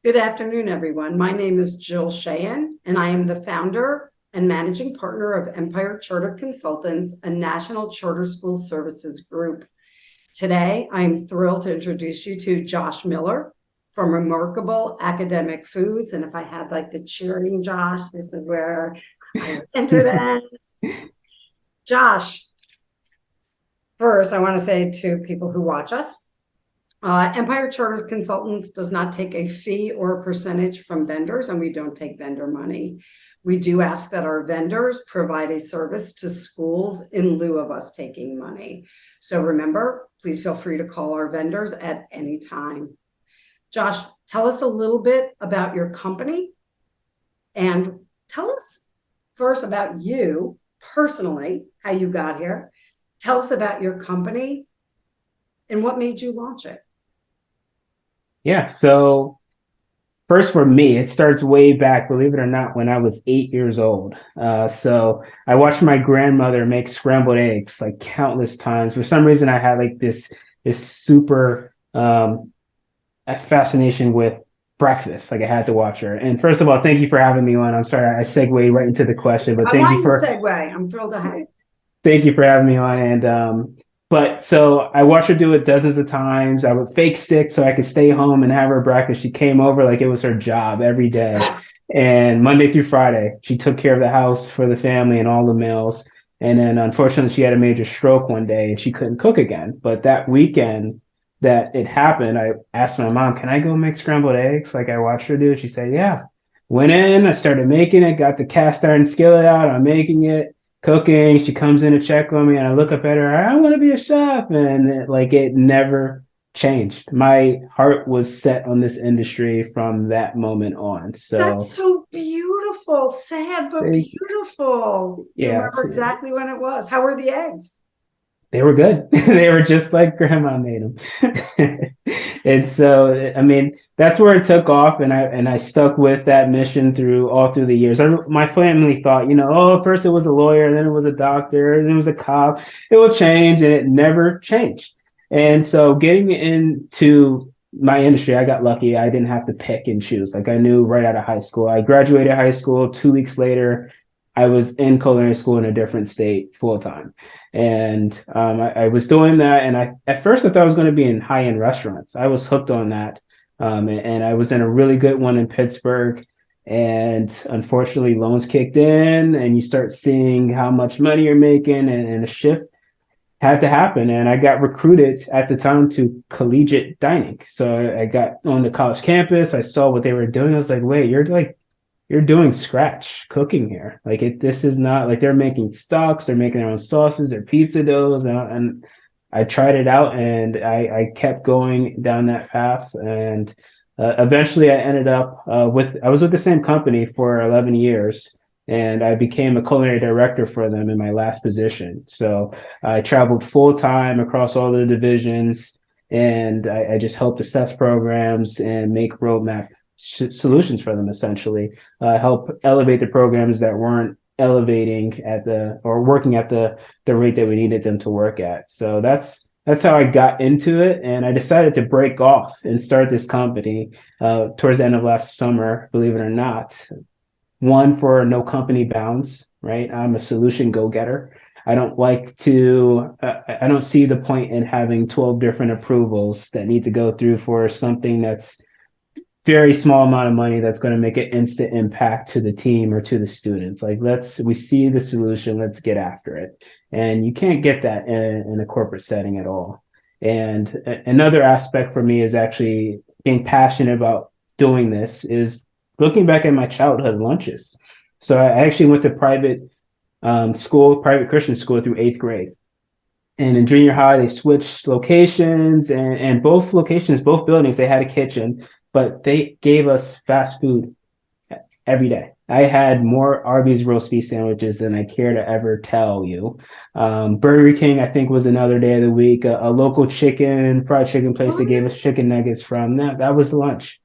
Good afternoon, everyone. My name is Jill Sheehan, and I am the founder and managing partner of Empire Charter Consultants, a national charter school services group. Today, I'm thrilled to introduce you to Josh Miller from Remarkable Academic Foods. And if I had like the cheering Josh, this is where I would enter that. Josh, first, I want to say to people who watch us, Empire Charter Consultants does not take a fee or a percentage from vendors, and we don't take vendor money. We do ask that our vendors provide a service to schools in lieu of us taking money. So remember, please feel free to call our vendors at any time. Josh, tell us a little bit about your company and tell us first about you personally, how you got here. Tell us about your company and what made you launch it. Yeah, so first for me, it starts way back, believe it or not, when I was 8 years old. So I watched my grandmother make scrambled eggs like countless times. For some reason, I had like this super fascination with breakfast. Like I had to watch her. And first of all, thank you for having me on. I'm sorry I segued right into the question, but I wanted to segue. I'm thrilled to have you. thank you for having me on. And but so I watched her do it dozens of times. I would fake sick so I could stay home and have her breakfast. She came over like it was her job every day. And Monday through Friday, she took care of the house for the family and all the meals. And then unfortunately, she had a major stroke one day and she couldn't cook again. But that weekend that it happened, I asked my mom, "Can I go make scrambled eggs?" Like I watched her do. She said, "Yeah." Went in, I started making it, got the cast iron skillet out, I'm making it cooking. She comes in to check on me, and I look up at her. I want to be a chef, and it never changed. My heart was set on this industry from that moment on. That's So, so beautiful. Sad, but beautiful. You yeah, remember exactly when it was. How were the eggs? they were good. They were just like grandma made them. And so, I mean, that's where it took off, and I stuck with that mission through all through the years. My family thought, oh, first it was a lawyer, then it was a doctor, then it was a cop. It will change, and it never changed. And so, getting into my industry, I got lucky. I didn't have to pick and choose. Like I knew right out of high school. I graduated high school. 2 weeks later, I was in culinary school in a different state full time. And I was doing that, and at first I thought I was going to be in high end restaurants. I was hooked on that, and I was in a really good one in Pittsburgh. And unfortunately, loans kicked in, and you start seeing how much money you're making, and a shift had to happen. And I got recruited at the time to collegiate dining. So I got on the college campus. I saw what they were doing. I was like, wait, you're doing scratch cooking here. This is not like they're making stocks, they're making their own sauces, their pizza doughs, and I tried it out, and I kept going down that path, and eventually I ended up I was with the same company for 11 years, and I became a culinary director for them in my last position. So I traveled full time across all the divisions, and I just helped assess programs and make roadmap solutions for them essentially, help elevate the programs that weren't elevating at the or working at the rate that we needed them to work at. So that's how I got into it, and I decided to break off and start this company towards the end of last summer. Believe it or not, one for no company bounds. Right, I'm a solution go getter. I don't like to. I don't see the point in having 12 different approvals that need to go through for something that's very small amount of money that's going to make an instant impact to the team or to the students. Like we see the solution, let's get after it. And you can't get that in a corporate setting at all. And another aspect for me is actually being passionate about doing this is looking back at my childhood lunches. So I actually went to private Christian school through eighth grade. And in junior high, they switched locations, and both locations, both buildings, they had a kitchen, but they gave us fast food every day. I had more Arby's roast beef sandwiches than I care to ever tell you. Burger King, I think, was another day of the week. A local fried chicken place, they gave us chicken nuggets from. That was lunch.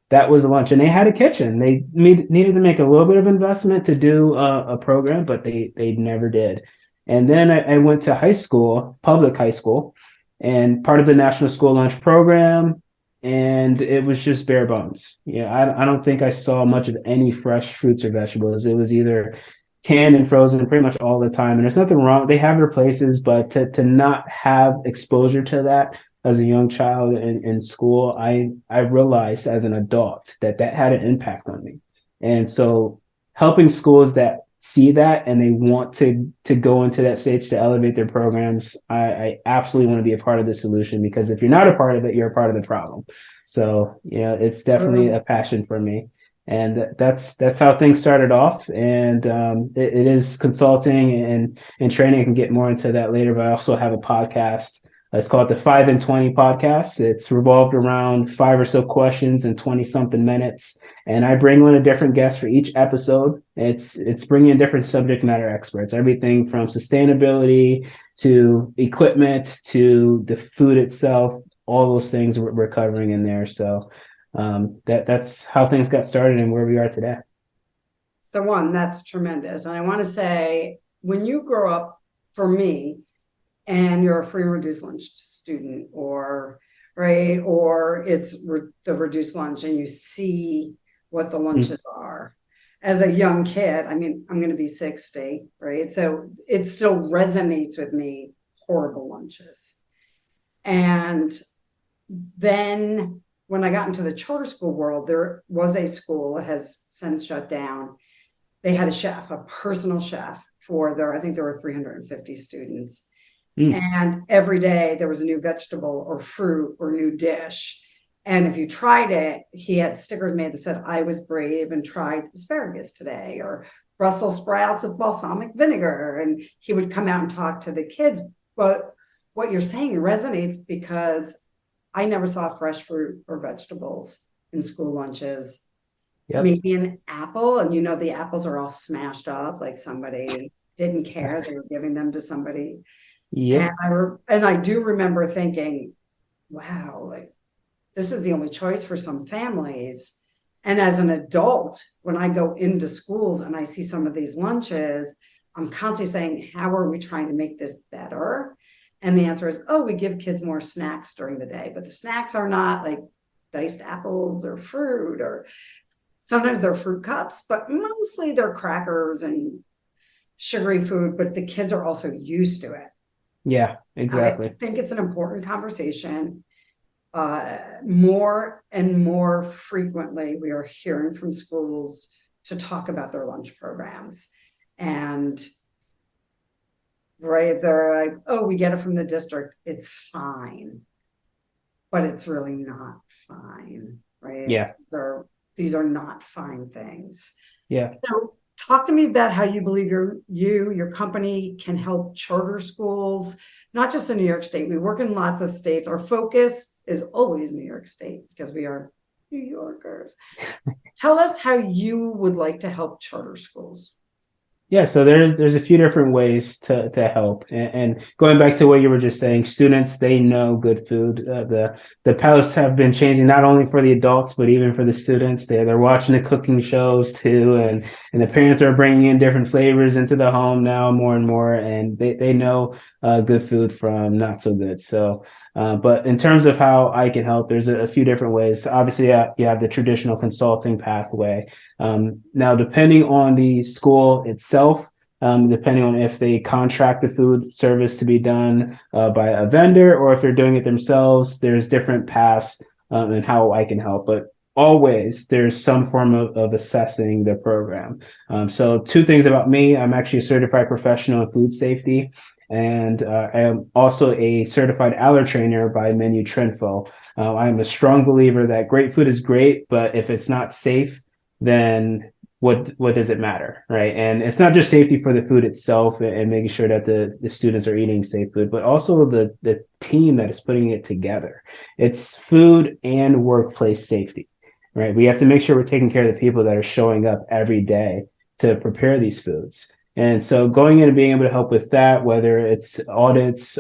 That was lunch, and they had a kitchen. They needed to make a little bit of investment to do a program, but they never did. And then I went to high school, public high school, and part of the National School Lunch Program. and it was just bare bones. Yeah, I don't think I saw much of any fresh fruits or vegetables. It was either canned and frozen pretty much all the time. And there's nothing wrong. They have their places, but to not have exposure to that as a young child in school, I realized as an adult that that had an impact on me. And so helping schools that see that and they want to go into that stage to elevate their programs, I absolutely want to be a part of the solution, because if you're not a part of it, you're a part of the problem. So, it's definitely a passion for me. And that's how things started off. And it is consulting and training. I can get more into that later, but I also have a podcast. It's called the 5 and 20 podcast. It's revolved around five or so questions in 20 something minutes. And I bring on a different guest for each episode. It's bringing in different subject matter experts, everything from sustainability to equipment to the food itself. All those things we're covering in there. So that's how things got started and where we are today. So that's tremendous. And I want to say, when you grow up, for me, and you're a free and reduced lunch student, or right, or it's the reduced lunch, and you see what the lunches are. As a young kid, I mean, I'm going to be 60, right? So it still resonates with me, horrible lunches. And then when I got into the charter school world, there was a school that has since shut down. They had a chef, a personal chef for I think there were 350 students. And every day there was a new vegetable or fruit or new dish. And if you tried it, he had stickers made that said, "I was brave and tried asparagus today," or Brussels sprouts with balsamic vinegar. And he would come out and talk to the kids. But what you're saying resonates, because I never saw fresh fruit or vegetables in school lunches. Yep. Maybe an apple, and the apples are all smashed up, like somebody didn't care. They were giving them to somebody. Yep. And I do remember thinking, wow, like this is the only choice for some families. And as an adult, when I go into schools and I see some of these lunches, I'm constantly saying, how are we trying to make this better? And the answer is, we give kids more snacks during the day, but the snacks are not like diced apples or fruit, or sometimes they're fruit cups, but mostly they're crackers and sugary food, but the kids are also used to it. Yeah, exactly. I think it's an important conversation. More and more frequently, we are hearing from schools to talk about their lunch programs. And right, they're like, we get it from the district. It's fine. But it's really not fine, right? Yeah. These are not fine things. Yeah. So talk to me about how you believe your company can help charter schools, not just in New York State. We work in lots of states. Our focus is always New York State because we are New Yorkers. Tell us how you would like to help charter schools. Yeah, so there's a few different ways to help, and going back to what you were just saying, students, they know good food. The palates have been changing, not only for the adults but even for the students. They're watching the cooking shows too, and the parents are bringing in different flavors into the home now more and more, and they know good food from not so good. So. But in terms of how I can help, there's a few different ways. Obviously, you have the traditional consulting pathway. Now, depending on the school itself, depending on if they contract the food service to be done by a vendor or if they're doing it themselves, there's different paths and how I can help. But always there's some form of assessing the program. So two things about me: I'm actually a certified professional in food safety. And I am also a certified aller trainer by Menu Trinfo. I am a strong believer that great food is great, but if it's not safe, then what does it matter, right? And it's not just safety for the food itself and making sure that the students are eating safe food, but also the team that is putting it together. It's food and workplace safety, right? We have to make sure we're taking care of the people that are showing up every day to prepare these foods. And so going in and being able to help with that, whether it's audits,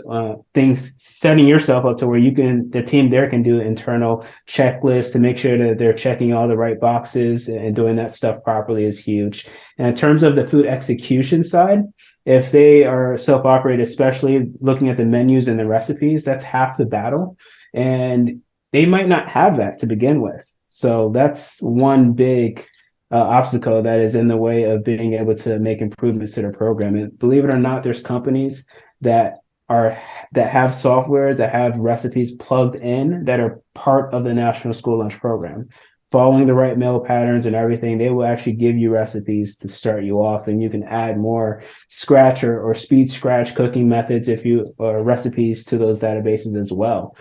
things, setting yourself up to where the team there can do an internal checklist to make sure that they're checking all the right boxes and doing that stuff properly is huge. And in terms of the food execution side, if they are self-operated, especially looking at the menus and the recipes, that's half the battle. And they might not have that to begin with. So that's one big obstacle that is in the way of being able to make improvements to their program. And believe it or not, there's companies that are that have software that have recipes plugged in that are part of the National School Lunch Program. Following the right meal patterns and everything, they will actually give you recipes to start you off, and you can add more scratch or speed scratch cooking methods if you or recipes to those databases as well.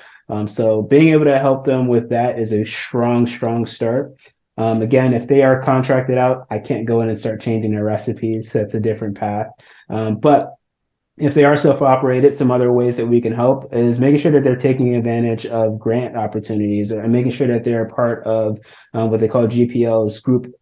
So being able to help them with that is a strong start. Again, if they are contracted out, I can't go in and start changing their recipes. That's a different path. But if they are self-operated, some other ways that we can help is making sure that they're taking advantage of grant opportunities and making sure that they're part of what they call GPOs, group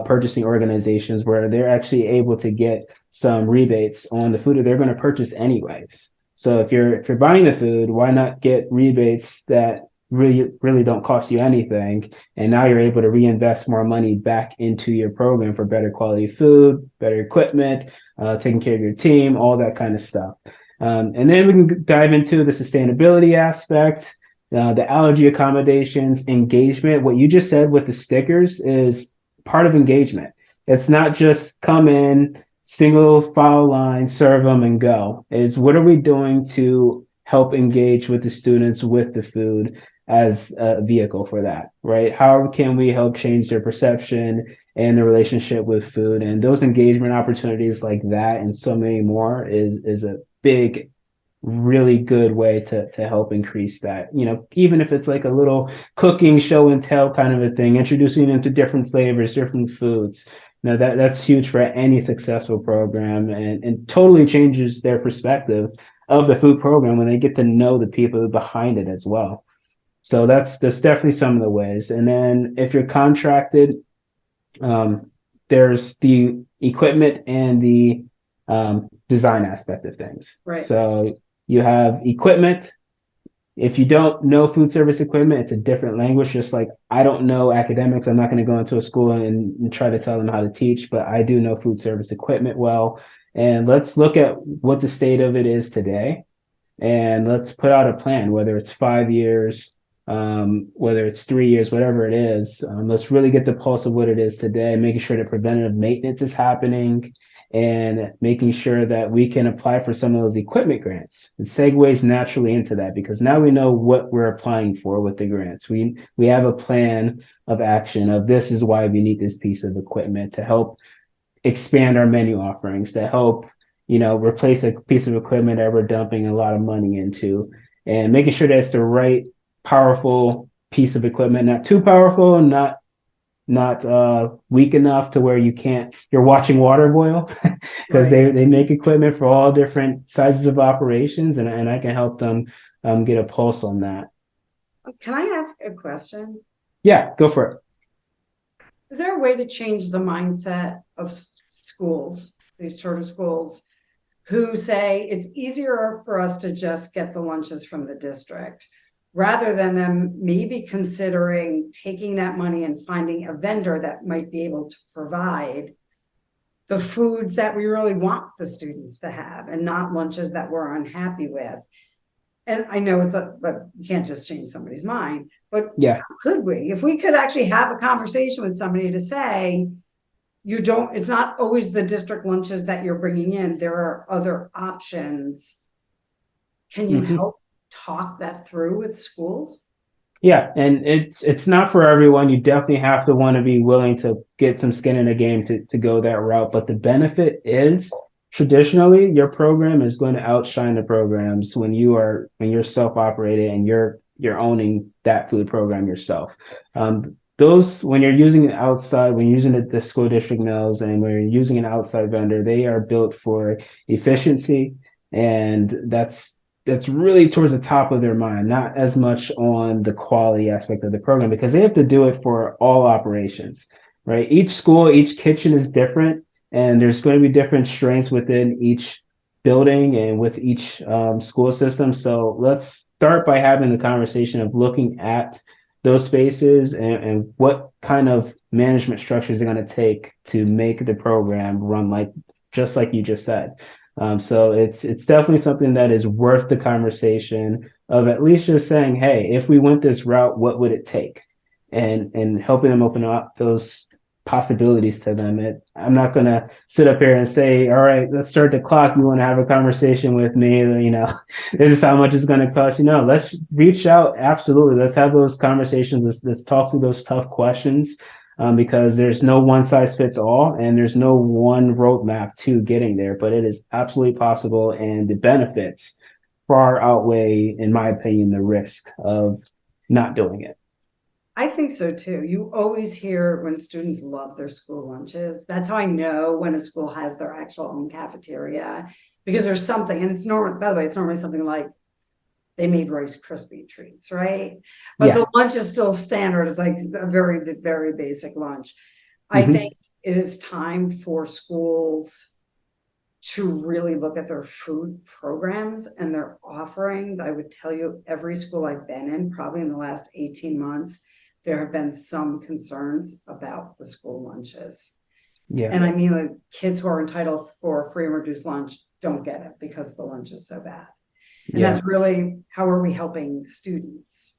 purchasing organizations, where they're actually able to get some rebates on the food that they're going to purchase anyways. So if you're buying the food, why not get rebates that really don't cost you anything, and now you're able to reinvest more money back into your program for better quality food, better equipment, taking care of your team, all that kind of stuff. And then we can dive into the sustainability aspect, the allergy accommodations, engagement. What you just said with the stickers is part of engagement. It's not just come in, single file line, serve them and go. It's what are we doing to help engage with the students with the food as a vehicle for that, right? How can we help change their perception and their relationship with food? And those engagement opportunities like that and so many more is a big, really good way to help increase that. You know, even if it's like a little cooking show and tell kind of a thing, introducing them to different flavors, different foods. Now that's huge for any successful program, and totally changes their perspective of the food program when they get to know the people behind it as well. So that's definitely some of the ways. And then if you're contracted, there's the equipment and the design aspect of things. Right. So you have equipment. If you don't know food service equipment, it's a different language. Just like I don't know academics, I'm not going to go into a school and try to tell them how to teach, but I do know food service equipment well. And let's look at what the state of it is today. And let's put out a plan, whether it's 5 years, whether it's 3 years, whatever it is. Let's really get the pulse of what it is today, making sure that preventative maintenance is happening and making sure that we can apply for some of those equipment grants. It segues naturally into that because now we know what we're applying for with the grants. We have a plan of action of this is why we need this piece of equipment to help expand our menu offerings, to help, replace a piece of equipment that we're dumping a lot of money into, and making sure that it's the right powerful piece of equipment, not too powerful, not weak enough to where you're watching water boil because Right. they make equipment for all different sizes of operations, and I can help them get a pulse on that. Can I ask a question? Yeah, go for it. Is there a way to change the mindset of schools, these charter schools, who say it's easier for us to just get the lunches from the district rather than them maybe considering taking that money and finding a vendor that might be able to provide the foods that we really want the students to have and not lunches that we're unhappy with? And I know but you can't just change somebody's mind, but Yeah. could we, if we could actually have a conversation with somebody to say, it's not always the district lunches that you're bringing in, there are other options. Can you help talk that through with schools? Yeah, and it's not for everyone. You definitely have to want to be willing to get some skin in the game to go that route. But the benefit is traditionally your program is going to outshine the programs when you're self-operated and you're owning that food program yourself. Those when you're using when you're using the school district mills and when you're using an outside vendor, they are built for efficiency, and that's really towards the top of their mind, not as much on the quality aspect of the program because they have to do it for all operations, right? Each school, each kitchen is different, and there's going to be different strengths within each building and with each school system. So let's start by having the conversation of looking at those spaces and what kind of management structures they're going to take to make the program run just like you just said. So it's definitely something that is worth the conversation. of at least just saying, hey, if we went this route, what would it take? And helping them open up those possibilities to them. I'm not going to sit up here and say, all right, let's start the clock. You want to have a conversation with me? This is how much it's going to cost. Let's reach out. Absolutely. Let's have those conversations. Let's talk through those tough questions. Because there's no one size fits all and there's no one roadmap to getting there, but it is absolutely possible. And the benefits far outweigh, in my opinion, the risk of not doing it. I think so too. You always hear when students love their school lunches. That's how I know when a school has their actual own cafeteria, because there's something, and it's normal, by the way, it's normally something like they made Rice Krispie treats, right? But the lunch is still standard. It's like a very, very basic lunch. I think it is time for schools to really look at their food programs and their offerings. I would tell you, every school I've been in, probably in the last 18 months, there have been some concerns about the school lunches. Yeah. And I mean, like, kids who are entitled for free and reduced lunch don't get it because the lunch is so bad. And that's really, how are we helping students?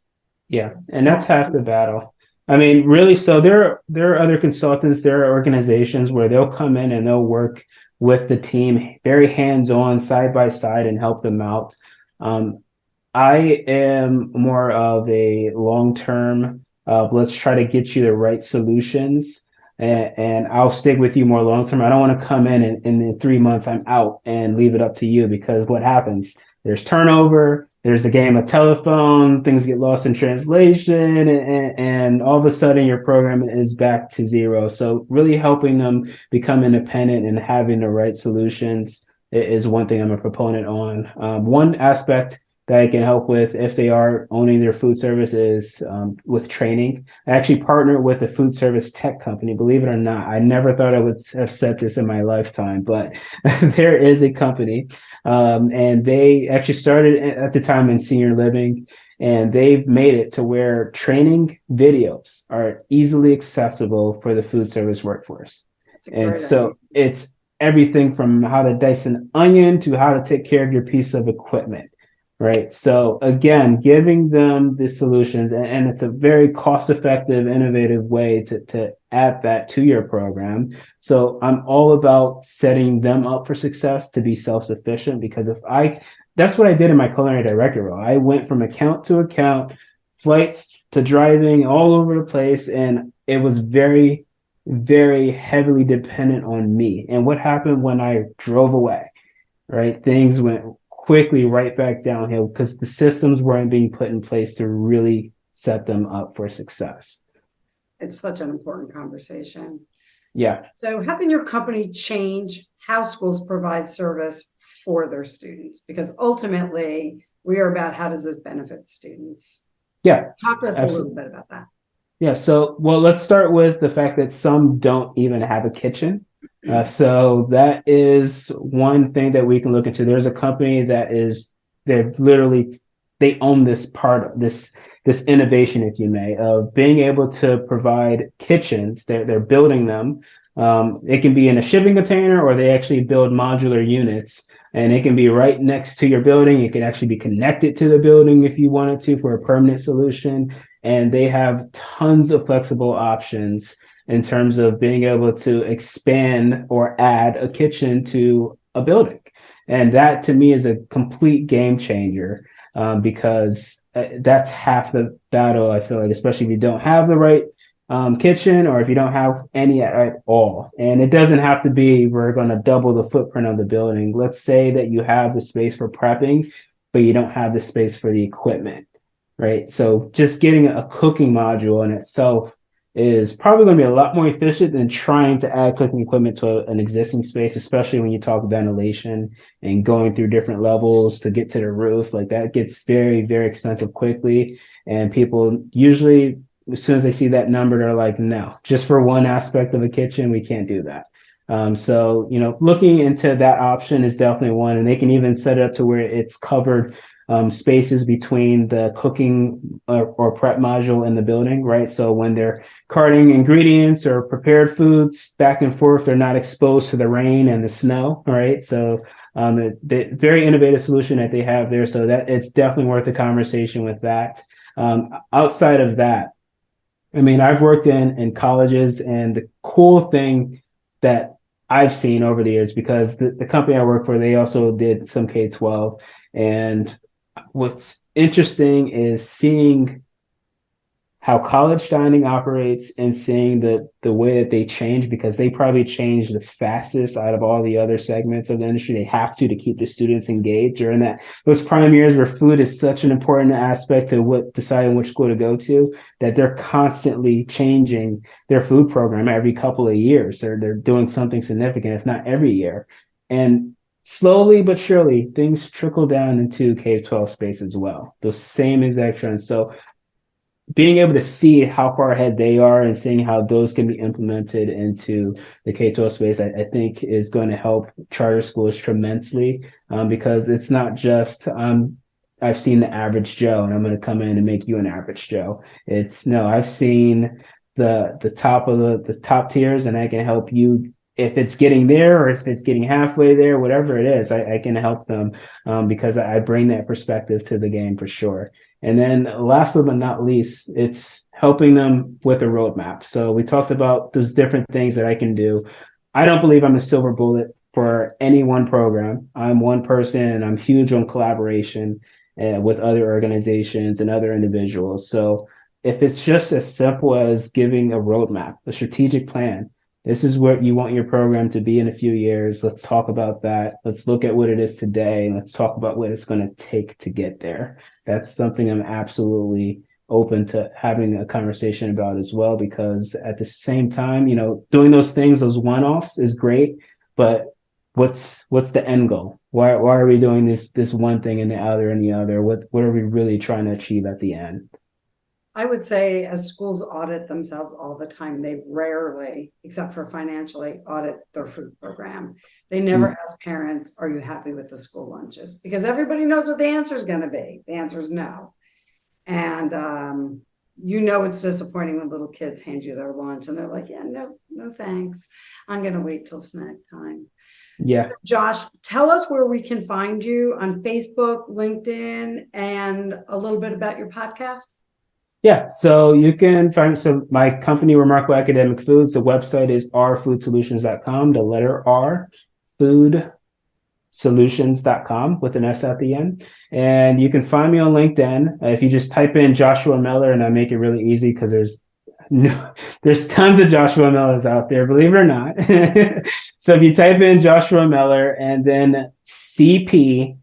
Yeah, and that's half the battle. I mean, really, so there are other consultants, there are organizations where they'll come in and they'll work with the team very hands-on, side by side, and help them out. I am more of a long-term, let's try to get you the right solutions. And I'll stick with you more long-term. I don't want to come in and in 3 months I'm out and leave it up to you, because what happens? There's turnover, there's a game of telephone, things get lost in translation, and all of a sudden your program is back to zero. So really helping them become independent and having the right solutions is one thing I'm a proponent on. One aspect that I can help with if they are owning their food service is with training. I actually partner with a food service tech company. Believe it or not, I never thought I would have said this in my lifetime, but there is a company, and they actually started at the time in senior living, and they've made it to where training videos are easily accessible for the food service workforce. And so it's everything from how to dice an onion to how to take care of your piece of equipment. Right. So again, giving them the solutions, and it's a very cost-effective, innovative way to add that to your program. So I'm all about setting them up for success to be self-sufficient, because that's what I did in my culinary director role. I went from account to account, flights to driving all over the place, and it was very, very heavily dependent on me. And what happened when I drove away, right? Things went quickly right back downhill because the systems weren't being put in place to really set them up for success. It's such an important conversation. Yeah. So how can your company change how schools provide service for their students? Because ultimately we are about, how does this benefit students? Yeah. Talk to us a little bit about that. Yeah. So, well, let's start with the fact that some don't even have a kitchen. So that is one thing that we can look into. There's a company that they own this part of this innovation, if you may, of being able to provide kitchens. They're building them. It can be in a shipping container, or they actually build modular units, and it can be right next to your building. It can actually be connected to the building if you wanted to for a permanent solution. And they have tons of flexible options in terms of being able to expand or add a kitchen to a building. And that to me is a complete game changer, because that's half the battle, I feel like, especially if you don't have the right kitchen, or if you don't have any at all. And it doesn't have to be, we're going to double the footprint of the building. Let's say that you have the space for prepping, but you don't have the space for the equipment, right? So just getting a cooking module in itself is probably going to be a lot more efficient than trying to add cooking equipment to an existing space, especially when you talk ventilation and going through different levels to get to the roof. Like, that gets very, very expensive quickly. And people usually, as soon as they see that number, they're like, no, just for one aspect of a kitchen, we can't do that. So, looking into that option is definitely one, and they can even set it up to where it's covered spaces between the cooking or prep module in the building, right? So when they're carting ingredients or prepared foods back and forth, they're not exposed to the rain and the snow, right? So The very innovative solution that they have there. So that it's definitely worth a conversation with that. Outside of that, I mean, I've worked in colleges, and the cool thing that I've seen over the years, because the company I work for, they also did some K-12. And what's interesting is seeing how college dining operates and seeing the way that they change, because they probably change the fastest out of all the other segments of the industry. They have to keep the students engaged during that those prime years where food is such an important aspect to what deciding which school to go to, that they're constantly changing their food program every couple of years. They're doing something significant, if not every year. And slowly but surely things trickle down into K-12 space as well. Those same exact trends. So being able to see how far ahead they are and seeing how those can be implemented into the K-12 space, I think is going to help charter schools tremendously, because it's not just I've seen the average Joe and I'm going to come in and make you an average Joe. It's no, I've seen the top of the top tiers, and I can help you if it's getting there or if it's getting halfway there, whatever it is. I can help them, because I bring that perspective to the game for sure. And then lastly but not least, it's helping them with a roadmap. So we talked about those different things that I can do. I don't believe I'm a silver bullet for any one program. I'm one person, and I'm huge on collaboration with other organizations and other individuals. So if it's just as simple as giving a roadmap, a strategic plan, this is what you want your program to be in a few years. Let's talk about that. Let's look at what it is today, and let's talk about what it's going to take to get there. That's something I'm absolutely open to having a conversation about as well, because at the same time, doing those things, those one-offs is great, but what's the end goal? Why are we doing this one thing and the other and the other? What are we really trying to achieve at the end? I would say as schools audit themselves all the time, they rarely, except for financially, audit their food program. They never ask parents, are you happy with the school lunches? Because everybody knows what the answer is going to be. The answer is no. And it's disappointing when little kids hand you their lunch and they're like, yeah, no, thanks. I'm going to wait till snack time. Yeah. So Josh, tell us where we can find you on Facebook, LinkedIn, and a little bit about your podcast. Yeah, so you can find my company, Remarkable Academic Foods. The website is rsfoodsolutions.com, the letter R, foodsolutions.com with an S at the end. And you can find me on LinkedIn. If you just type in Joshua Miller, and I make it really easy because there's tons of Joshua Millers out there, believe it or not. So if you type in Joshua Miller and then CP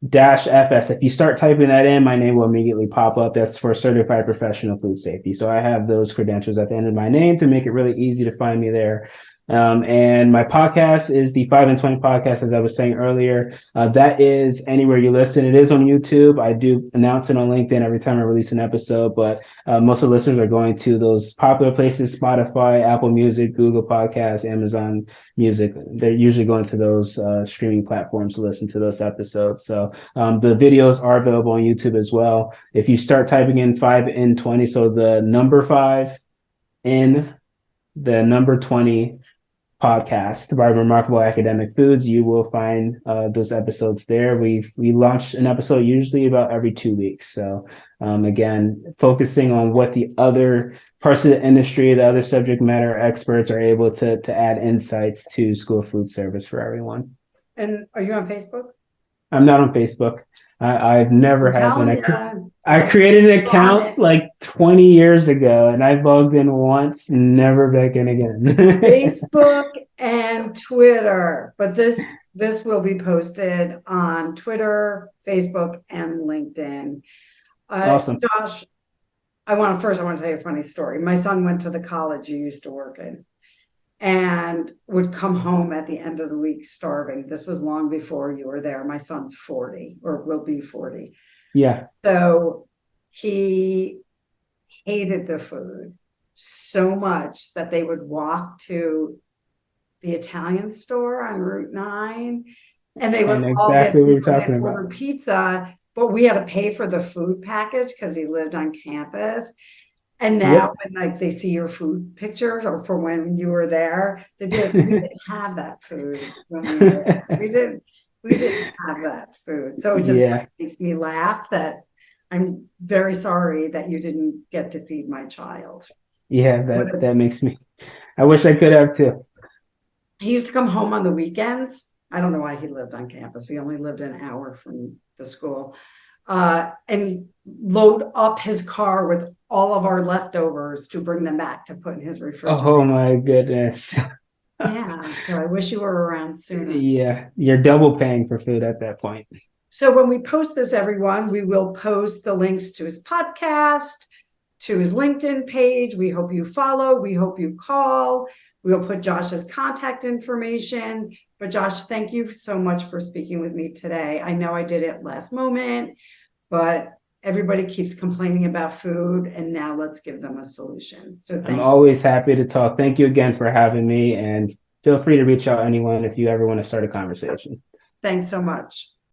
-FS. If you start typing that in, my name will immediately pop up. That's for Certified Professional Food Safety. So I have those credentials at the end of my name to make it really easy to find me there. And my podcast is the 5 and 20 podcast, as I was saying earlier. That is anywhere you listen. It is on YouTube. I do announce it on LinkedIn every time I release an episode, but most of the listeners are going to those popular places: Spotify, Apple Music, Google Podcasts, Amazon Music. They're usually going to those streaming platforms to listen to those episodes. So the videos are available on YouTube as well. If you start typing in 5 in 20, so the number 5 in the number 20 podcast by Remarkable Academic Foods, you will find those episodes there. We launch an episode usually about every 2 weeks. So again, focusing on what the other parts of the industry, the other subject matter experts are able to add insights to school food service for everyone. And are you on Facebook? I'm not on Facebook. I've never had one. I created an account like 20 years ago, and I logged in once, never back in again. Facebook and Twitter, but this will be posted on Twitter, Facebook, and LinkedIn. Awesome. Josh, I want to tell you a funny story. My son went to the college you used to work in and would come home at the end of the week starving. This was long before you were there. My son's 40 or will be 40. Yeah. So he hated the food so much that they would walk to the Italian store on Route 9 and they would all get order pizza, but we had to pay for the food package because he lived on campus. And now when they see your food pictures or for when you were there, they'd be like, we didn't have that food when we were there. We didn't have that food. So it just Yeah, makes me laugh that I'm very sorry that you didn't get to feed my child. yeah, Would that have- that makes me. I wish I could have too. He used to come home on the weekends. I don't know why he lived on campus. We only lived an hour from the school. And load up his car with all of our leftovers to bring them back to put in his Oh refrigerator. my goodness. Yeah, so I wish you were around sooner. Yeah, you're double paying for food at that point. So when we post this, everyone, we will post the links to his podcast, to his LinkedIn page. We hope you follow. We hope you call. We'll put Josh's contact information. But Josh, thank you so much for speaking with me today. I know I did it last moment, but everybody keeps complaining about food, and now let's give them a solution. So I'm thank you. always happy to talk. Thank you again for having me, and feel free to reach out anyone if you ever want to start a conversation. Thanks so much.